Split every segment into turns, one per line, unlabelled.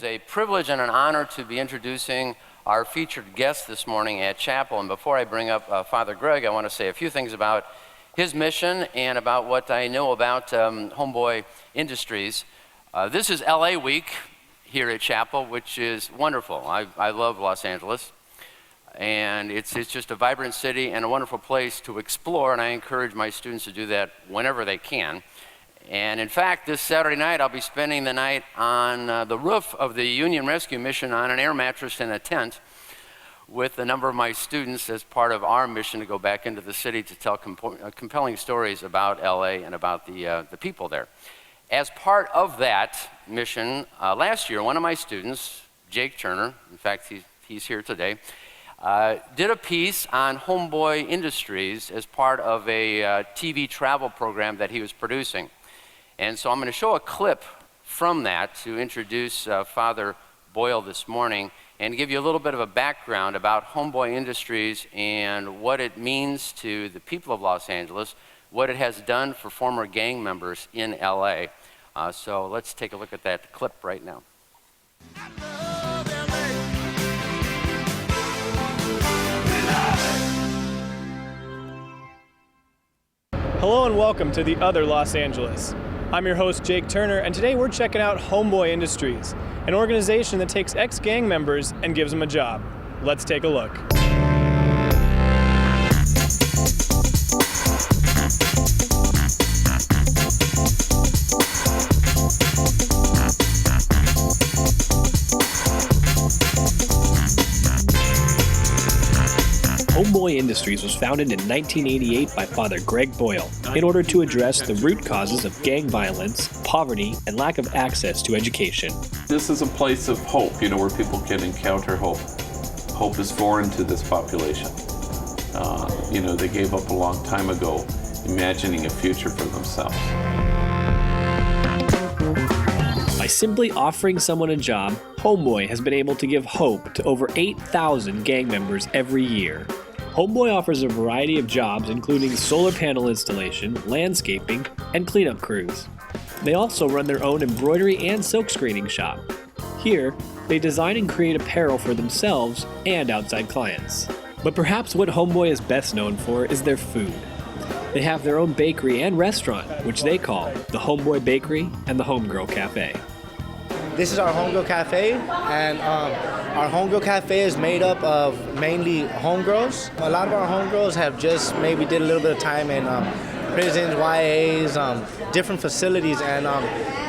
a privilege and an honor to be introducing our featured guest this morning at chapel. And before I bring up Father Greg, I want to say a few things about his mission and about what I know about Homeboy Industries. This is LA week here at chapel, which is wonderful. I love Los Angeles. And it's just a vibrant city and a wonderful place to explore, and I encourage my students to do that whenever they can. And in fact, this Saturday night, I'll be spending the night on the roof of the Union Rescue Mission on an air mattress in a tent with a number of my students as part of our mission to go back into the city to tell compelling stories about LA and about the people there. As part of that mission, last year, one of my students, Jake Turner, in fact, he's here today, did a piece on Homeboy Industries as part of a TV travel program that he was producing. And so I'm going to show a clip from that to introduce Father Boyle this morning and give you a little bit of a background about Homeboy Industries and what it means to the people of Los Angeles, what it has done for former gang members in LA. So let's take a look at that clip right now.
Hello and welcome to The Other Los Angeles. I'm your host, Jake Turner, and today we're checking out Homeboy Industries, an organization that takes ex-gang members and gives them a job. Let's take a look.
Homeboy Industries was founded in 1988 by Father Greg Boyle in order to address the root causes of gang violence, poverty, and lack of access to education.
This is a place of hope, where people can encounter hope. Hope is foreign to this population. They gave up a long time ago, imagining a future for themselves.
By simply offering someone a job, Homeboy has been able to give hope to over 8,000 gang members every year. Homeboy offers a variety of jobs including solar panel installation, landscaping, and cleanup crews. They also run their own embroidery and silk screening shop. Here, they design and create apparel for themselves and outside clients. But perhaps what Homeboy is best known for is their food. They have their own bakery and restaurant, which they call the Homeboy Bakery and the Homegirl Cafe.
This is our Homegirl Cafe, and our Homegirl Cafe is made up of mainly homegirls. A lot of our homegirls have just maybe did a little bit of time in prisons, YAs, different facilities, and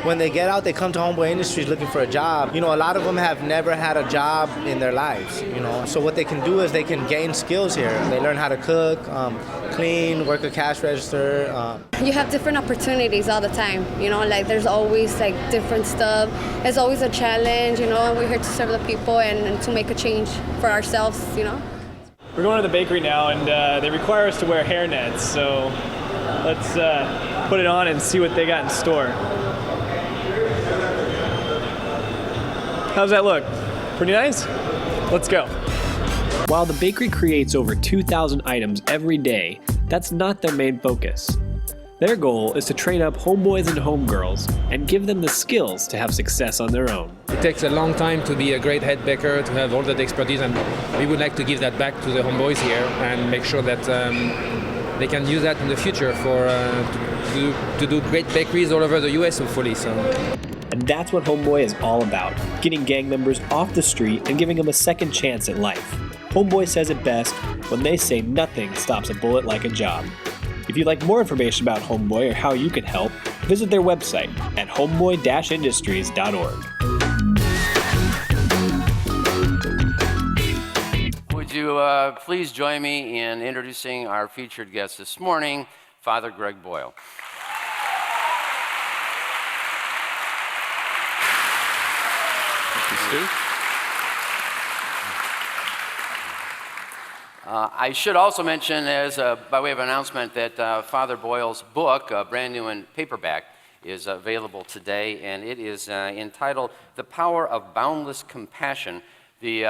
when they get out, they come to Homeboy Industries looking for a job. A lot of them have never had a job in their lives, So what they can do is they can gain skills here. They learn how to cook, clean, work a cash register.
You have different opportunities all the time, there's always different stuff. There's always a challenge, and we're here to serve the people and to make a change for ourselves,
We're going to the bakery now, and they require us to wear hairnets, so let's put it on and see what they got in store. How's that look? Pretty nice? Let's go.
While the bakery creates over 2,000 items every day, that's not their main focus. Their goal is to train up homeboys and homegirls and give them the skills to have success on their own.
It takes a long time to be a great head baker, to have all that expertise, and we would like to give that back to the homeboys here and make sure that they can use that in the future for to do great bakeries all over the US, hopefully.
And that's what Homeboy is all about, getting gang members off the street and giving them a second chance at life. Homeboy says it best when they say nothing stops a bullet like a job. If you'd like more information about Homeboy or how you can help, visit their website at homeboy-industries.org.
Would you please join me in introducing our featured guest this morning, Father Greg Boyle. I should also mention, as by way of announcement, that Father Boyle's book, brand new in paperback, is available today, and it is entitled "The Power of Boundless Compassion." The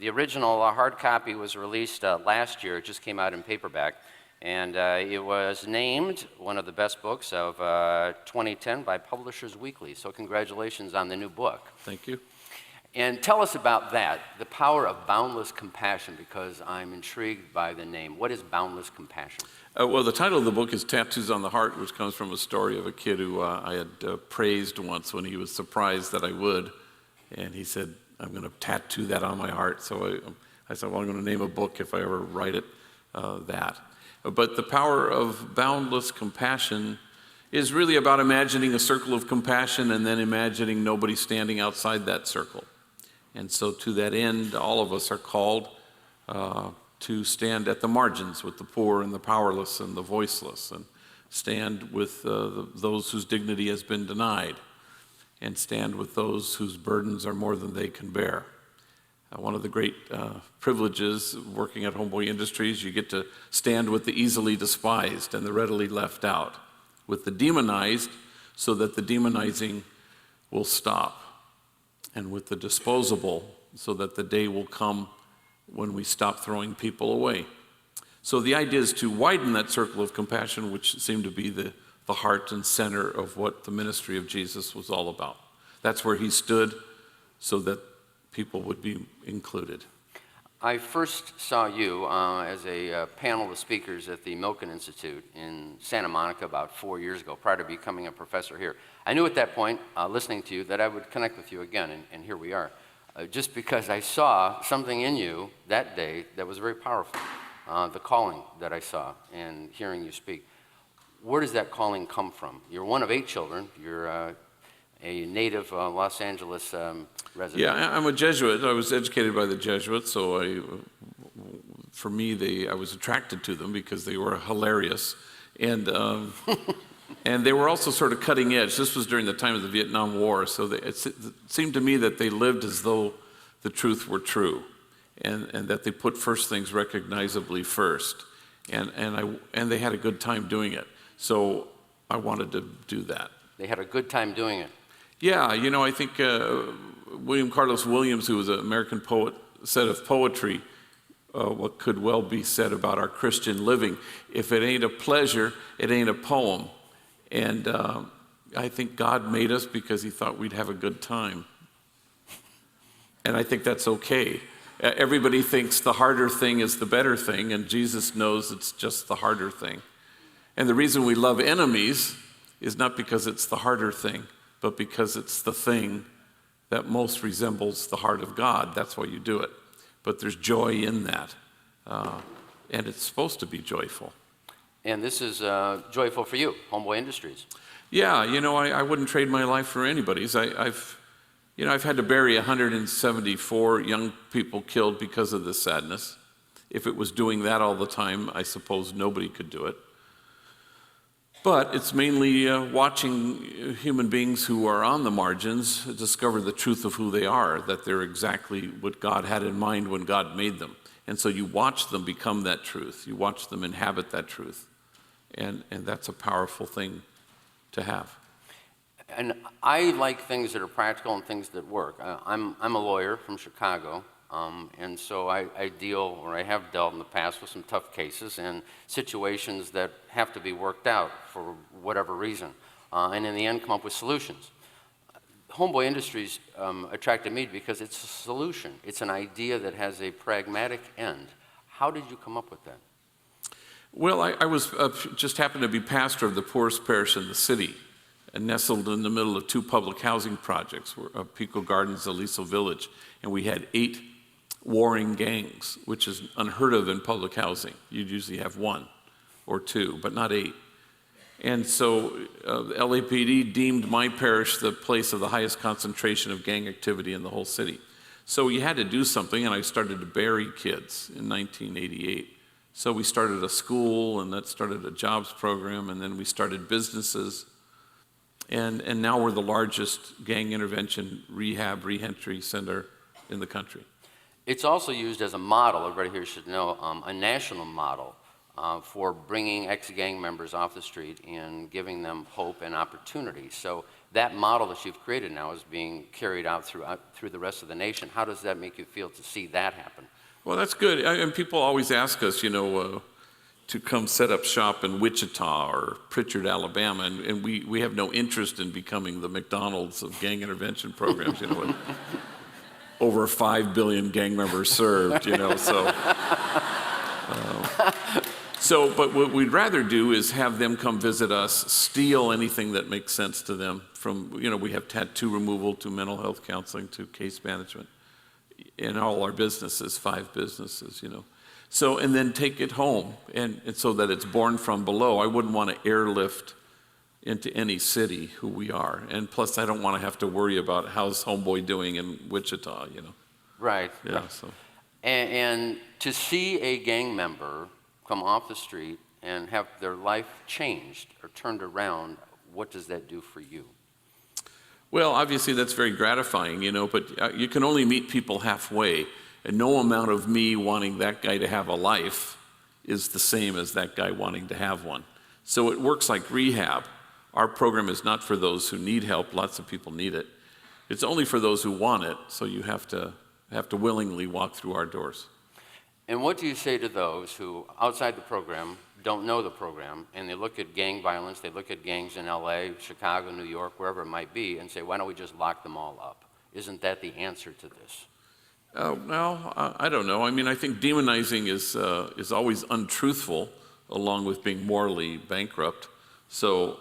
original hard copy was released last year. It just came out in paperback. And it was named one of the best books of 2010 by Publishers Weekly. So congratulations on the new book.
Thank you.
And tell us about that, the power of boundless compassion, because I'm intrigued by the name. What is boundless compassion?
Well, the title of the book is Tattoos on the Heart, which comes from a story of a kid who I had praised once when he was surprised that I would. And he said, I'm going to tattoo that on my heart. So I said, well, I'm going to name a book if I ever write it that. But the power of boundless compassion is really about imagining a circle of compassion and then imagining nobody standing outside that circle. And so to that end, all of us are called to stand at the margins with the poor and the powerless and the voiceless, and stand with those whose dignity has been denied, and stand with those whose burdens are more than they can bear. One of the great privileges of working at Homeboy Industries, you get to stand with the easily despised and the readily left out, with the demonized so that the demonizing will stop, and with the disposable so that the day will come when we stop throwing people away. So the idea is to widen that circle of compassion, which seemed to be the heart and center of what the ministry of Jesus was all about. That's where he stood so that people would be included.
I first saw you as a panel of speakers at the Milken Institute in Santa Monica about 4 years ago, prior to becoming a professor here. I knew at that point, listening to you, that I would connect with you again, and here we are. Just because I saw something in you that day that was very powerful, the calling that I saw and hearing you speak. Where does that calling come from? You're one of 8 children. You're a native Los Angeles resident.
Yeah, I'm a Jesuit. I was educated by the Jesuits, so for me, I was attracted to them because they were hilarious. And and they were also sort of cutting edge. This was during the time of the Vietnam War, so it seemed to me that they lived as though the truth were true, and that they put first things recognizably first, and they had a good time doing it. So I wanted to do that.
They had a good time doing it.
Yeah, I think William Carlos Williams, who was an American poet, said of poetry what could well be said about our Christian living. If it ain't a pleasure, it ain't a poem. And I think God made us because he thought we'd have a good time. And I think that's okay. Everybody thinks the harder thing is the better thing, and Jesus knows it's just the harder thing. And the reason we love enemies is not because it's the harder thing, but because it's the thing that most resembles the heart of God. That's why you do it. But there's joy in that, and it's supposed to be joyful.
And this is joyful for you, Homeboy Industries.
Yeah, I wouldn't trade my life for anybody's. I've had to bury 174 young people killed because of this sadness. If it was doing that all the time, I suppose nobody could do it. But it's mainly watching human beings who are on the margins discover the truth of who they are, that they're exactly what God had in mind when God made them. And so you watch them become that truth. You watch them inhabit that truth. And that's a powerful thing to have.
And I like things that are practical and things that work. I'm a lawyer from Chicago, and so I have dealt in the past with some tough cases and situations that have to be worked out for whatever reason, and in the end come up with solutions. Homeboy Industries attracted me because it's a solution. It's an idea that has a pragmatic end. How did you come up with that?
Well, I was just happened to be pastor of the poorest parish in the city, and nestled in the middle of 2 public housing projects, Pico Gardens, Aliso Village, and we had 8 warring gangs, which is unheard of in public housing. You'd usually have 1 or 2, but not 8. And so the LAPD deemed my parish the place of the highest concentration of gang activity in the whole city. So you had to do something, and I started to bury kids in 1988. So we started a school, and that started a jobs program, and then we started businesses. And now we're the largest gang intervention rehab reentry center in the country.
It's also used as a model, everybody here should know, a national model for bringing ex-gang members off the street and giving them hope and opportunity. So that model that you've created now is being carried out through the rest of the nation. How does that make you feel to see that happen?
Well, that's good. And people always ask us, to come set up shop in Wichita or Pritchard, Alabama, and we have no interest in becoming the McDonald's of gang intervention programs, you know, with over 5 billion gang members served, you know, but what we'd rather do is have them come visit us, steal anything that makes sense to them from, you know, we have tattoo removal to mental health counseling to case management in all our businesses, 5 businesses, you know. So, and then take it home, and so that it's born from below. I wouldn't want to airlift into any city who we are. And plus, I don't want to have to worry about how's Homeboy doing in Wichita, you know.
Right.
Yeah,
right.
so.
And to see a gang member come off the street and have their life changed or turned around, what does that do for you?
Well, obviously that's very gratifying, you know, but you can only meet people halfway. And no amount of me wanting that guy to have a life is the same as that guy wanting to have one. So it works like rehab. Our program is not for those who need help. Lots of people need it. It's only for those who want it, so you have to willingly walk through our doors.
And what do you say to those who, outside the program, don't know the program, and they look at gang violence, they look at gangs in LA, Chicago, New York, wherever it might be, and say, why don't we just lock them all up? Isn't that the answer to this?
Well, I don't know. I mean, I think demonizing is always untruthful, along with being morally bankrupt. So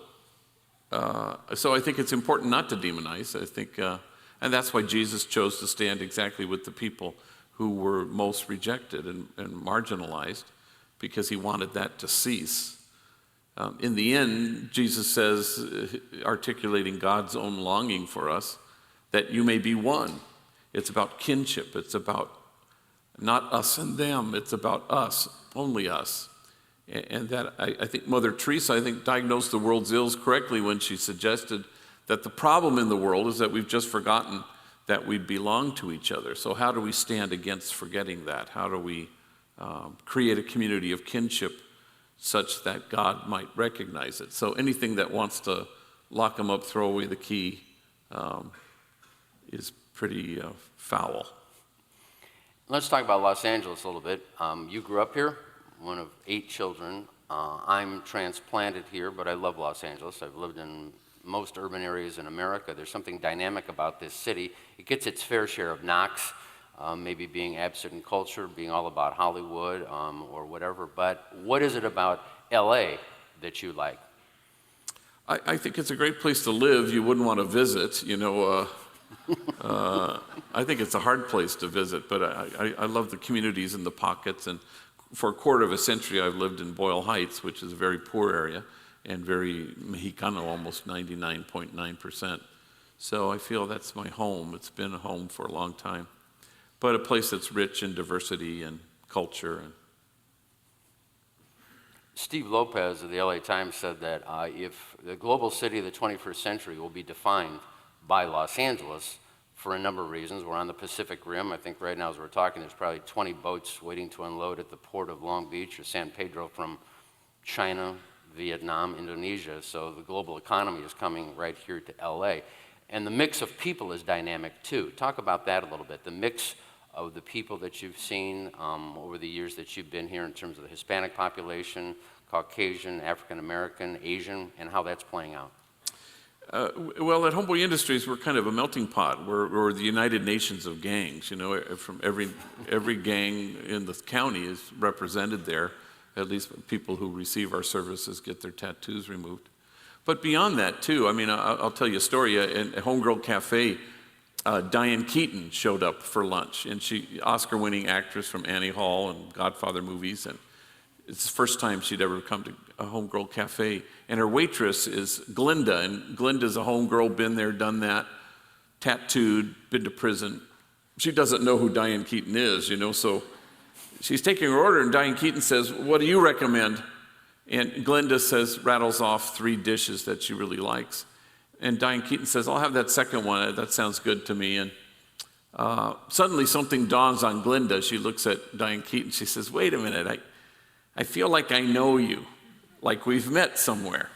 I think it's important not to demonize. I think, and that's why Jesus chose to stand exactly with the people who were most rejected and marginalized, because he wanted that to cease. In the end, Jesus says, articulating God's own longing for us, that you may be one. It's about kinship. It's about not us and them. It's about us, only us. And that, I think Mother Teresa, diagnosed the world's ills correctly when she suggested that the problem in the world is that we've just forgotten that we belong to each other. So how do we stand against forgetting that? How do we create a community of kinship such that God might recognize it? So anything that wants to lock them up, throw away the key, is pretty foul.
Let's talk about Los Angeles a little bit. You grew up here, one of 8 children. I'm transplanted here, but I love Los Angeles. I've lived in most urban areas in America. There's something dynamic about this city. It gets its fair share of knocks, maybe being absent in culture, being all about Hollywood or whatever. But what is it about LA that you like?
I think it's a great place to live. You wouldn't want to visit, you know. I think it's a hard place to visit, but I love the communities and the pockets. And for a quarter of a century, I've lived in Boyle Heights, which is a very poor area and very Mexicano, almost 99.9%. So I feel that's my home. It's been a home for a long time, but a place that's rich in diversity and culture.
Steve Lopez of the LA Times said that if the global city of the 21st century will be defined by Los Angeles for a number of reasons. We're on the Pacific Rim. I think right now as we're talking, there's probably 20 boats waiting to unload at the port of Long Beach or San Pedro from China, Vietnam, Indonesia. So the global economy is coming right here to LA. And the mix of people is dynamic too. Talk about that a little bit. The mix of the people that you've seen over the years that you've been here in terms of the Hispanic population, Caucasian, African American, Asian, and how that's playing out.
Well, at Homeboy Industries, we're kind of a melting pot. We're the United Nations of gangs. You know, from every gang in the county is represented there. At least people who receive our services get their tattoos removed. But beyond that, too, I mean, I'll tell you a story. At Homegirl Cafe, Diane Keaton showed up for lunch, and she, Oscar-winning actress from Annie Hall and Godfather movies, and it's the first time she'd ever come to a Homegirl Cafe. And her waitress is Glinda, and Glinda's a homegirl, been there, done that, tattooed, been to prison. She doesn't know who Diane Keaton is, you know, so she's taking her order, and Diane Keaton says, "What do you recommend?" And Glinda rattles off 3 dishes that she really likes. And Diane Keaton says, "I'll have that second one, that sounds good to me." And suddenly something dawns on Glinda. She looks at Diane Keaton, she says, "Wait a minute, I feel like I know you, like we've met somewhere."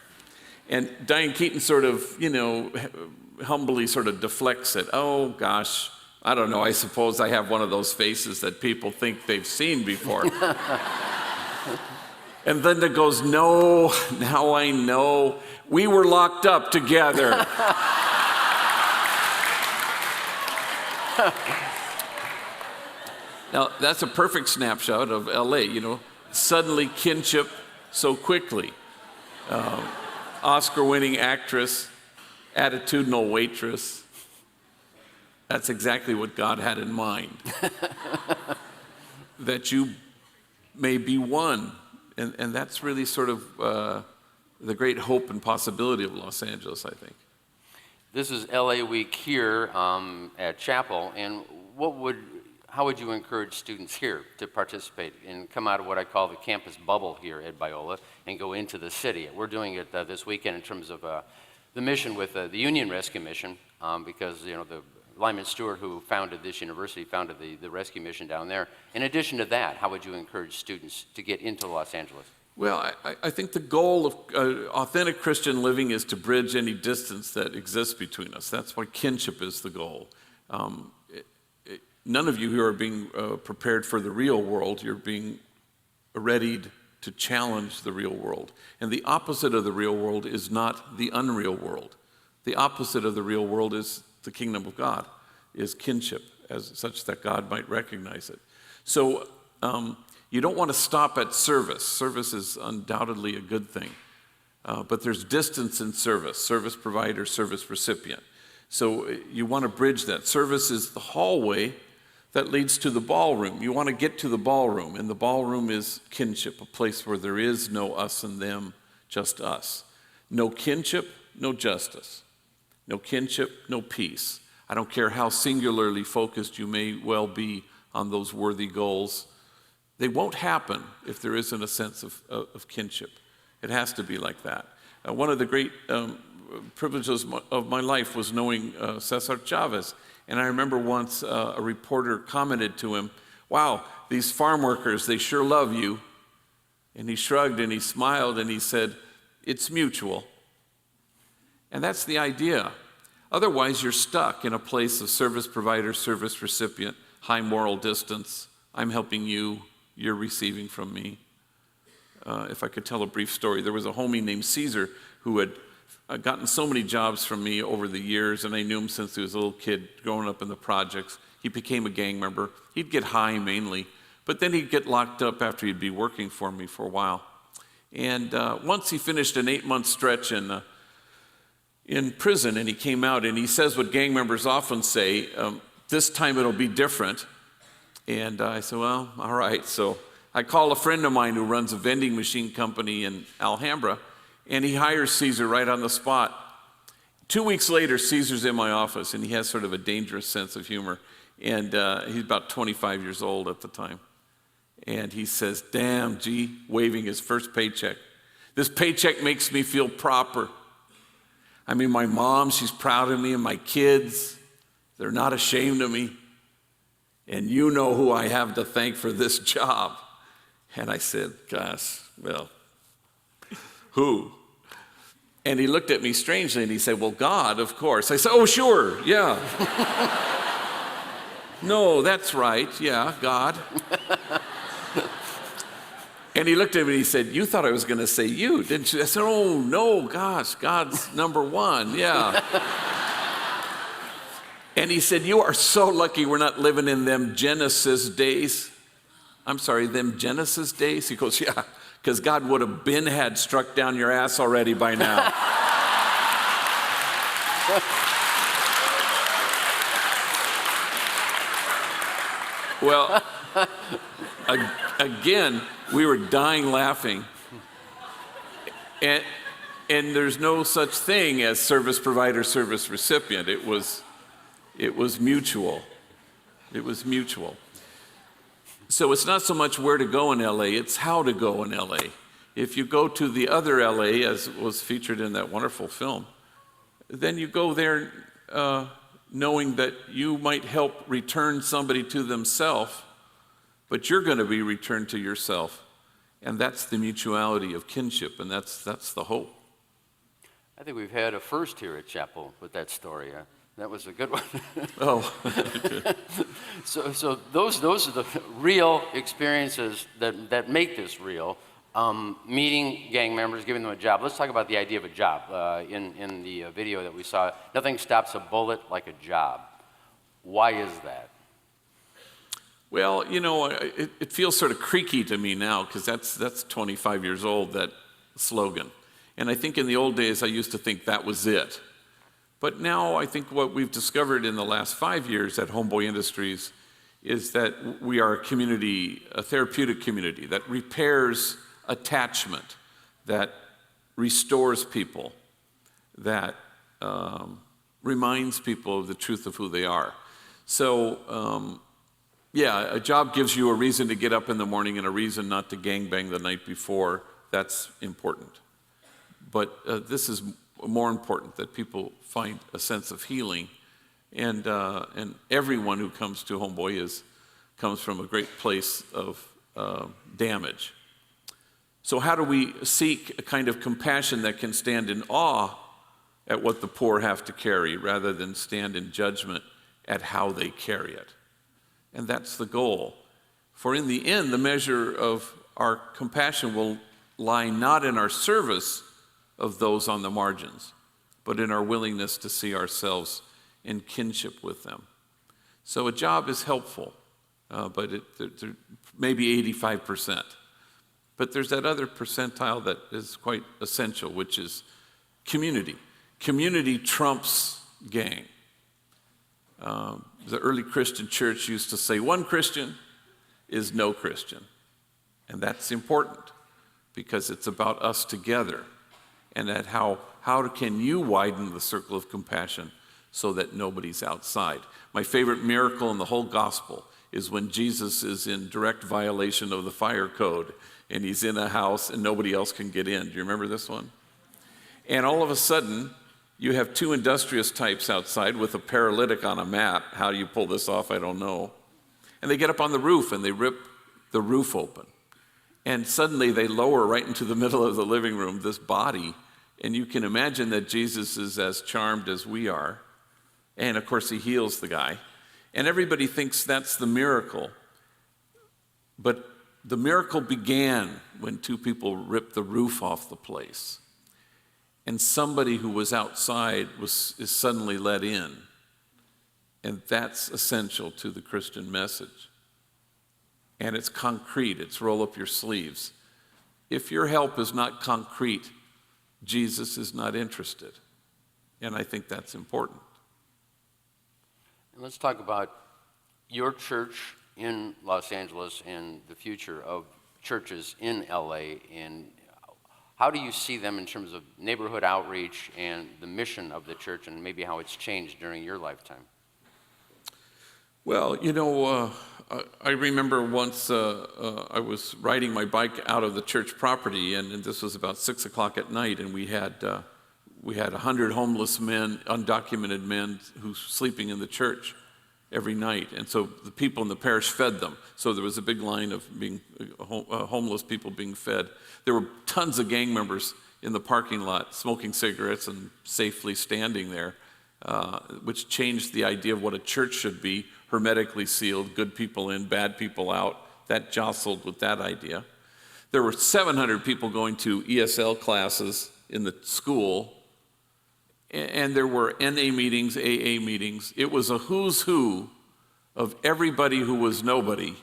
And Diane Keaton sort of, you know, humbly sort of deflects it. "Oh gosh, I don't know, I suppose I have one of those faces that people think they've seen before." And Linda goes, no, now I know. We were locked up together. Now, that's a perfect snapshot of LA, suddenly kinship so quickly. Oscar-winning actress, attitudinal waitress. That's exactly what God had in mind. That you may be one. And that's really sort of the great hope and possibility of Los Angeles, I think.
This is LA Week here at Chapel, and how would you encourage students here to participate and come out of what I call the campus bubble here at Biola and go into the city? We're doing it this weekend in terms of the mission with the Union Rescue Mission, because the Lyman Stewart, who founded this university, founded the rescue mission down there. In addition to that, how would you encourage students to get into Los Angeles?
Well, I think the goal of authentic Christian living is to bridge any distance that exists between us. That's why kinship is the goal. None of you who are being prepared for the real world, you're being readied to challenge the real world. And the opposite of the real world is not the unreal world. The opposite of the real world is the kingdom of God, is kinship, as such that God might recognize it. So you don't want to stop at service. Service is undoubtedly a good thing. But there's distance in service, service provider, service recipient. So you want to bridge that. Service is the hallway that leads to the ballroom. You want to get to the ballroom, and the ballroom is kinship, a place where there is no us and them, just us. No kinship, no justice. No kinship, no peace. I don't care how singularly focused you may well be on those worthy goals. They won't happen if there isn't a sense of kinship. It has to be like that. One of the great privileges of my life was knowing Cesar Chavez. And I remember once a reporter commented to him, wow, these farm workers, they sure love you. And he shrugged and he smiled and he said, it's mutual. And that's the idea. Otherwise, you're stuck in a place of service provider, service recipient, high moral distance. I'm helping you, you're receiving from me. If I could tell a brief story, there was a homie named Caesar who had gotten so many jobs from me over the years, and I knew him since he was a little kid growing up in the projects. He became a gang member. He'd get high mainly, but then he'd get locked up after he'd be working for me for a while. And once he finished an 8-month stretch in prison, and he came out, and he says what gang members often say, this time it'll be different. And I said, well, all right. So I called a friend of mine who runs a vending machine company in Alhambra, and he hires Caesar right on the spot. 2 weeks later, Caesar's in my office, and he has sort of a dangerous sense of humor. And he's about 25 years old at the time. And he says, damn, G, waving his first paycheck. This paycheck makes me feel proper. I mean, my mom, she's proud of me, and my kids, they're not ashamed of me. And you know who I have to thank for this job. And I said, gosh, well, who? And he looked at me strangely and he said, well, God, of course. I said, oh, sure, yeah. No, that's right, yeah, God. And he looked at me and he said, you thought I was going to say you, didn't you? I said, oh, no, gosh, God's number one, yeah. And he said, you are so lucky we're not living in them Genesis days. I'm sorry, them Genesis days? He goes, yeah, because God would have been had struck down your ass already by now. Well, again, we were dying laughing. And there's no such thing as service provider, service recipient. It was mutual. It was mutual. So it's not so much where to go in LA, it's how to go in LA. If you go to the other LA, as was featured in that wonderful film, then you go there knowing that you might help return somebody to themselves, but you're going to be returned to yourself. And that's the mutuality of kinship, and that's the hope.
I think we've had a first here at Chapel with that story. That was a good one.
Oh.
So those are the real experiences that make this real. meeting gang members, giving them a job. Let's talk about the idea of a job. In the video that we saw, nothing stops a bullet like a job. Why is that?
Well, you know, it feels sort of creaky to me now because that's 25 years old, that slogan. And I think in the old days I used to think that was it. But now I think what we've discovered in the last 5 years at Homeboy Industries is that we are a community, a therapeutic community that repairs attachment, that restores people, that reminds people of the truth of who they are. So, yeah, a job gives you a reason to get up in the morning and a reason not to gangbang the night before. That's important. But this is more important, that people find a sense of healing. And everyone who comes to Homeboy comes from a great place of damage. So how do we seek a kind of compassion that can stand in awe at what the poor have to carry rather than stand in judgment at how they carry it? And that's the goal. For in the end, the measure of our compassion will lie not in our service of those on the margins, but in our willingness to see ourselves in kinship with them. So a job is helpful, but maybe 85%. But there's that other percentile that is quite essential, which is community. Community trumps gang. The early Christian church used to say, one Christian is no Christian. And that's important because it's about us together. And that how can you widen the circle of compassion so that nobody's outside? My favorite miracle in the whole gospel is when Jesus is in direct violation of the fire code and he's in a house and nobody else can get in. Do you remember this one? And all of a sudden, you have two industrious types outside with a paralytic on a mat. How do you pull this off? I don't know. And they get up on the roof and they rip the roof open. And suddenly they lower right into the middle of the living room this body. And you can imagine that Jesus is as charmed as we are. And of course, he heals the guy. And everybody thinks that's the miracle. But the miracle began when two people ripped the roof off the place. And somebody who was outside is suddenly let in. And that's essential to the Christian message. And it's concrete. It's roll up your sleeves. If your help is not concrete, Jesus is not interested. And I think that's important.
And let's talk about your church in Los Angeles and the future of churches in LA, and how do you see them in terms of neighborhood outreach and the mission of the church and maybe how it's changed during your lifetime?
Well, you know, I remember once I was riding my bike out of the church property, and this was about 6 o'clock at night, and we had 100 homeless men, undocumented men, who were sleeping in the church every night. And so the people in the parish fed them. So there was a big line of homeless people being fed. There were tons of gang members in the parking lot smoking cigarettes and safely standing there, which changed the idea of what a church should be: hermetically sealed, good people in, bad people out. That jostled with that idea. There were 700 people going to ESL classes in the school, and there were NA meetings, AA meetings. It was a who's who of everybody who was nobody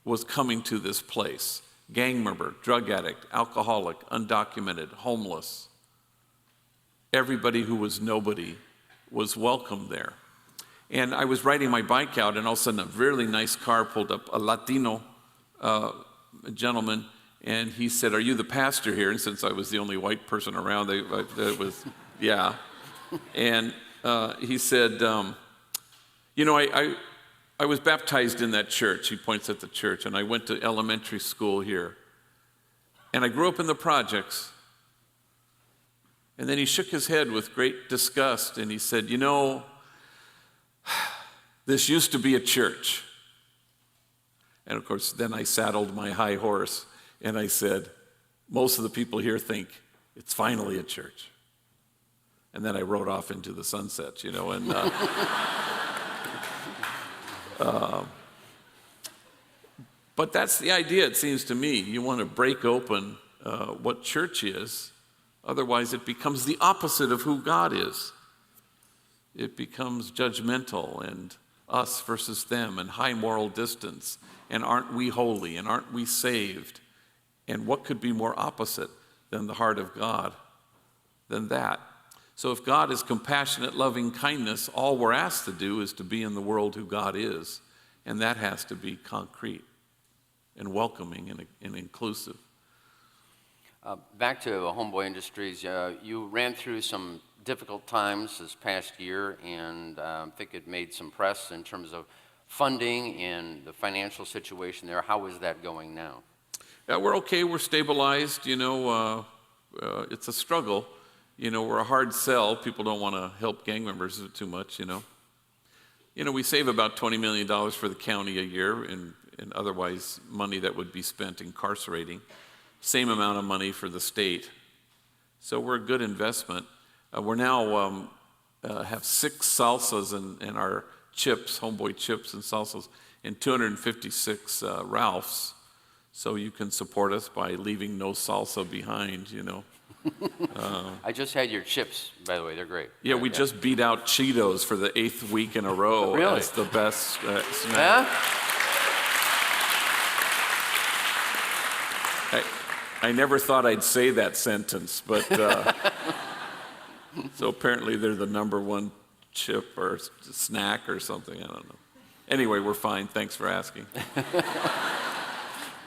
was coming to this place. Gang member, drug addict, alcoholic, undocumented, homeless. Everybody who was nobody was welcome there. And I was riding my bike out, and all of a sudden a really nice car pulled up, a Latino gentleman, and he said, "Are you the pastor here?" And since I was the only white person around, it was, yeah. And he said, "You know, I was baptized in that church." He points at the church. "And I went to elementary school here. And I grew up in the projects." And then he shook his head with great disgust, and he said, "You know, this used to be a church." And of course, then I saddled my high horse, and I said, "Most of the people here think it's finally a church." And then I rode off into the sunset, you know, and But that's the idea, it seems to me. You want to break open what church is, otherwise it becomes the opposite of who God is. It becomes judgmental and us versus them and high moral distance and aren't we holy and aren't we saved? And what could be more opposite than the heart of God than that? So if God is compassionate, loving kindness, all we're asked to do is to be in the world who God is, and that has to be concrete and welcoming and inclusive.
Back to Homeboy Industries, you ran through some difficult times this past year, and I think it made some press in terms of funding and the financial situation there. How is that going now?
Yeah, we're okay. We're stabilized. It's a struggle. We're a hard sell. People don't want to help gang members too much. We save about $20 million for the county a year, and otherwise money that would be spent incarcerating. Same amount of money for the state. So we're a good investment. We're now have 6 salsas in our chips, Homeboy chips and salsas, and 256 Ralphs. So you can support us by leaving no salsa behind,
I just had your chips, by the way. They're great.
Yeah, we just beat out Cheetos for the 8th week in a row
Really?
as the best snack.
Yeah?
I never thought I'd say that sentence, but so apparently they're the #1 chip or snack or something. I don't know. Anyway, we're fine. Thanks for asking.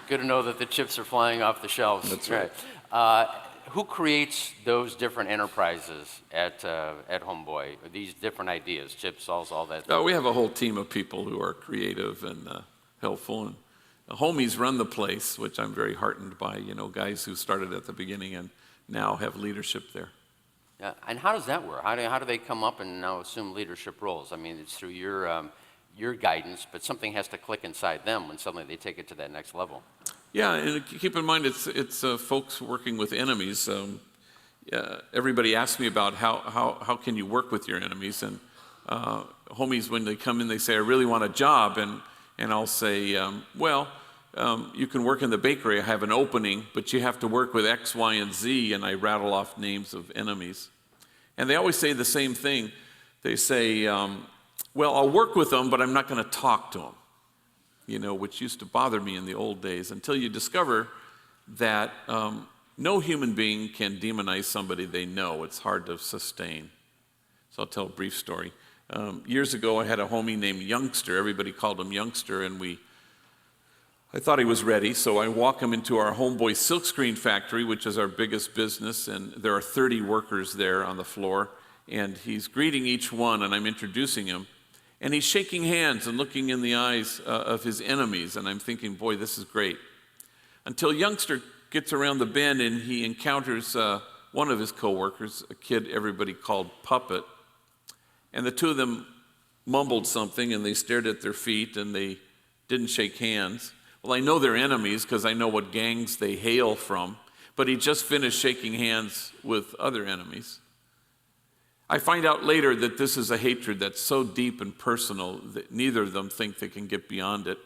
Good to know that the chips are flying off the shelves.
That's right.
Who creates those different enterprises at Homeboy? These different ideas, chips, salsa, all that.
We have a whole team of people who are creative and helpful, and the homies run the place, which I'm very heartened by. Guys who started at the beginning and now have leadership there.
Yeah, and how does that work? How do they come up and now assume leadership roles? I mean, it's through your guidance, but something has to click inside them when suddenly they take it to that next level.
Yeah, and keep in mind it's folks working with enemies. Everybody asks me about how can you work with your enemies, and homies, when they come in, they say, I really want a job, and I'll say, you can work in the bakery. I have an opening, but you have to work with X, Y, and Z, and I rattle off names of enemies. And they always say the same thing. They say, I'll work with them, but I'm not going to talk to them, which used to bother me in the old days, until you discover that no human being can demonize somebody they know. It's hard to sustain. So I'll tell a brief story. Years ago, I had a homie named Youngster. Everybody called him Youngster, and I thought he was ready, so I walk him into our Homeboy silkscreen factory, which is our biggest business, and there are 30 workers there on the floor, and he's greeting each one, and I'm introducing him, and he's shaking hands and looking in the eyes of his enemies, and I'm thinking, boy, this is great. Until Youngster gets around the bend, and he encounters one of his coworkers, a kid everybody called Puppet, and the two of them mumbled something, and they stared at their feet, and they didn't shake hands. Well, I know they're enemies because I know what gangs they hail from, but he just finished shaking hands with other enemies. I find out later that this is a hatred that's so deep and personal that neither of them think they can get beyond it.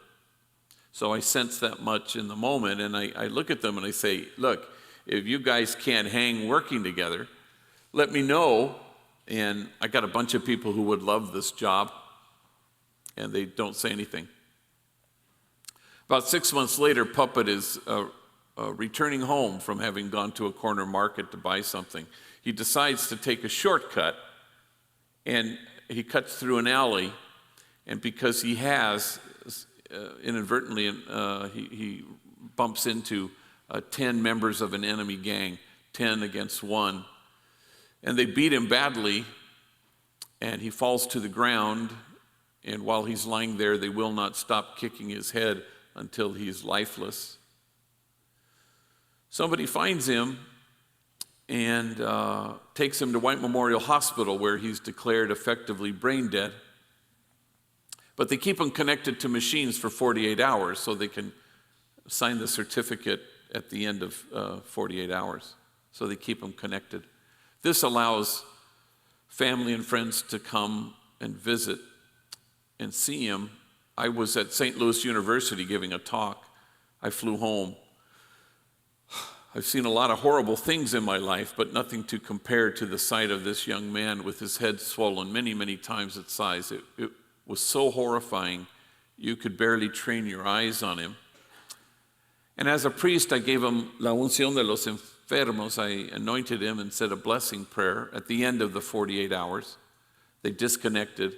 So I sense that much in the moment, and I look at them and I say, look, if you guys can't hang working together, let me know. And I got a bunch of people who would love this job, and they don't say anything. About 6 months later, Puppet is returning home from having gone to a corner market to buy something. He decides to take a shortcut, and he cuts through an alley, and because he has, inadvertently, he bumps into 10 members of an enemy gang, 10 against 1, and they beat him badly, and he falls to the ground, and while he's lying there, they will not stop kicking his head until he's lifeless. Somebody finds him and takes him to White Memorial Hospital, where he's declared effectively brain dead. But they keep him connected to machines for 48 hours so they can sign the certificate at the end of 48 hours. So they keep him connected. This allows family and friends to come and visit and see him. I was at St. Louis University giving a talk I flew home. I've seen a lot of horrible things in my life, but nothing to compare to the sight of this young man with his head swollen many, many times its size. It was so horrifying, you could barely train your eyes on him. And as a priest, I gave him la unción de los enfermos. I anointed him and said a blessing prayer at the end of the 48 hours. They disconnected.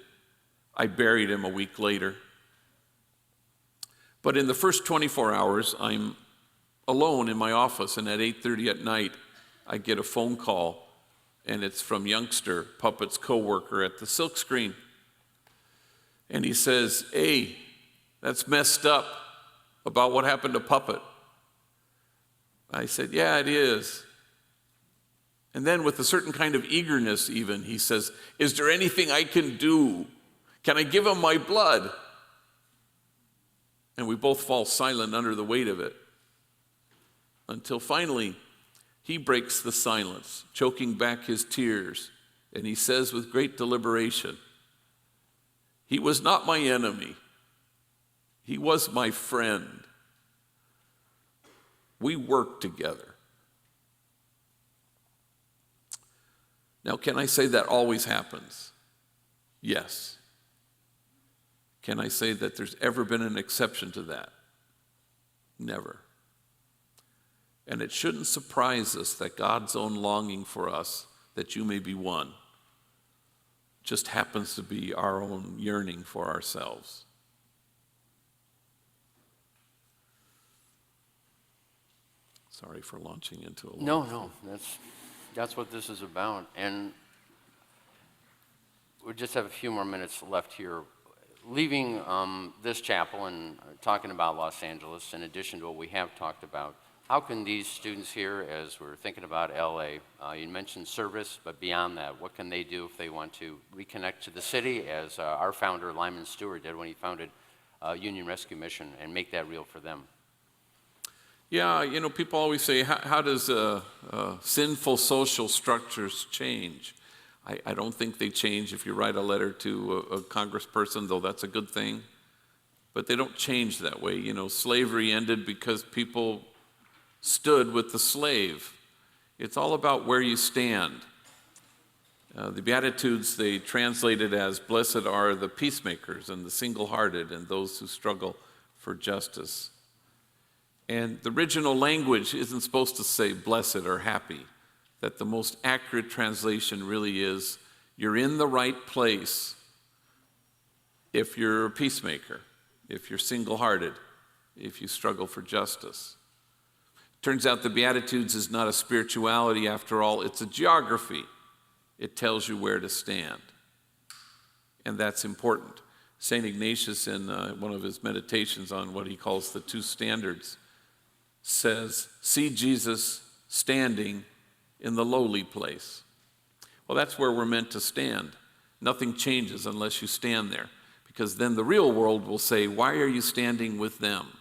I buried him a week later. But in the first 24 hours, I'm alone in my office, and at 8:30 at night, I get a phone call, and it's from Youngster, Puppet's co-worker at the silk screen. And he says, "Hey, that's messed up about what happened to Puppet." I said, "Yeah, it is." And then with a certain kind of eagerness even, he says, "Is there anything I can do? Can I give him my blood?" And we both fall silent under the weight of it. Until finally, he breaks the silence, choking back his tears, and he says with great deliberation, "He was not my enemy. He was my friend. We worked together." Now, can I say that always happens? Yes. Can I say that there's ever been an exception to that? Never. And it shouldn't surprise us that God's own longing for us, that you may be one, just happens to be our own yearning for ourselves. Sorry for launching into a
No, that's what this is about. And we just have a few more minutes left here. Leaving this chapel and talking about Los Angeles, in addition to what we have talked about, how can these students here, as we're thinking about LA, you mentioned service, but beyond that, what can they do if they want to reconnect to the city, as our founder, Lyman Stewart, did when he founded Union Rescue Mission, and make that real for them?
Yeah, people always say, how does sinful social structures change? I don't think they change if you write a letter to a congressperson, though that's a good thing. But they don't change that way. Slavery ended because people stood with the slave. It's all about where you stand. The Beatitudes, they translated as, "Blessed are the peacemakers and the single-hearted and those who struggle for justice." And the original language isn't supposed to say blessed or happy. That the most accurate translation really is, you're in the right place if you're a peacemaker, if you're single-hearted, if you struggle for justice. Turns out the Beatitudes is not a spirituality after all, it's a geography. It tells you where to stand. And that's important. St. Ignatius, in one of his meditations on what he calls the two standards, says, "See Jesus standing in the lowly place." Well, that's where we're meant to stand. Nothing changes unless you stand there, because then the real world will say, "Why are you standing with them?"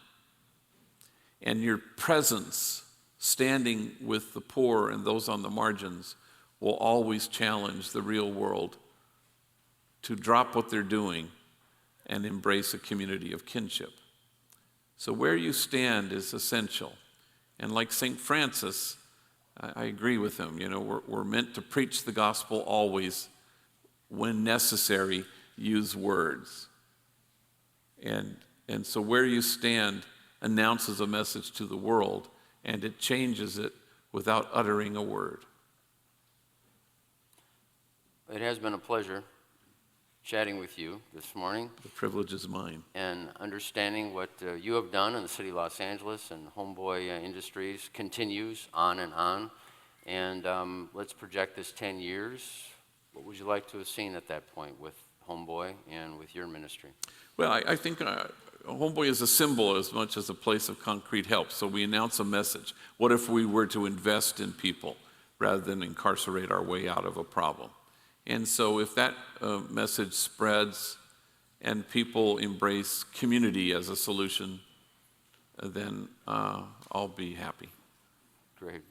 And your presence, standing with the poor and those on the margins, will always challenge the real world to drop what they're doing and embrace a community of kinship. So where you stand is essential. And like St. Francis, I agree with him. We're meant to preach the gospel always. When necessary, use words. And so where you stand announces a message to the world, and it changes it without uttering a word.
It has been a pleasure chatting with you this morning.
The privilege is mine.
And understanding what you have done in the city of Los Angeles, and Homeboy Industries continues on and on. And let's project this 10 years. What would you like to have seen at that point with Homeboy and with your ministry?
Well, I think Homeboy is a symbol as much as a place of concrete help. So we announce a message. What if we were to invest in people rather than incarcerate our way out of a problem? And so if that message spreads and people embrace community as a solution, then I'll be happy.
Great.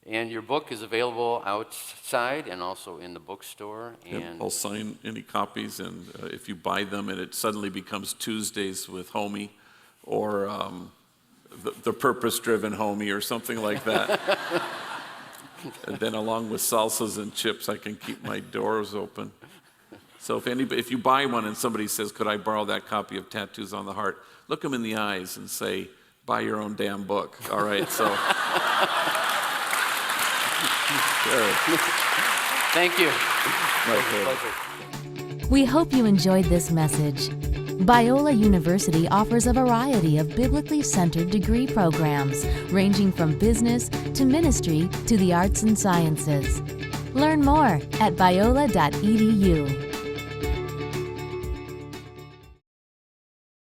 And your book is available outside and also in the bookstore.
Yep,
And
I'll sign any copies, and if you buy them and it suddenly becomes Tuesdays with Homie, or the purpose-driven homie or something like that. And then along with salsas and chips, I can keep my doors open. So if you buy one and somebody says, could I borrow that copy of Tattoos on the Heart, look them in the eyes and say, buy your own damn book. All right, so.
Thank you.
My pleasure.
We hope you enjoyed this message. Biola University offers a variety of biblically centered degree programs, ranging from business to ministry to the arts and sciences. Learn more at biola.edu.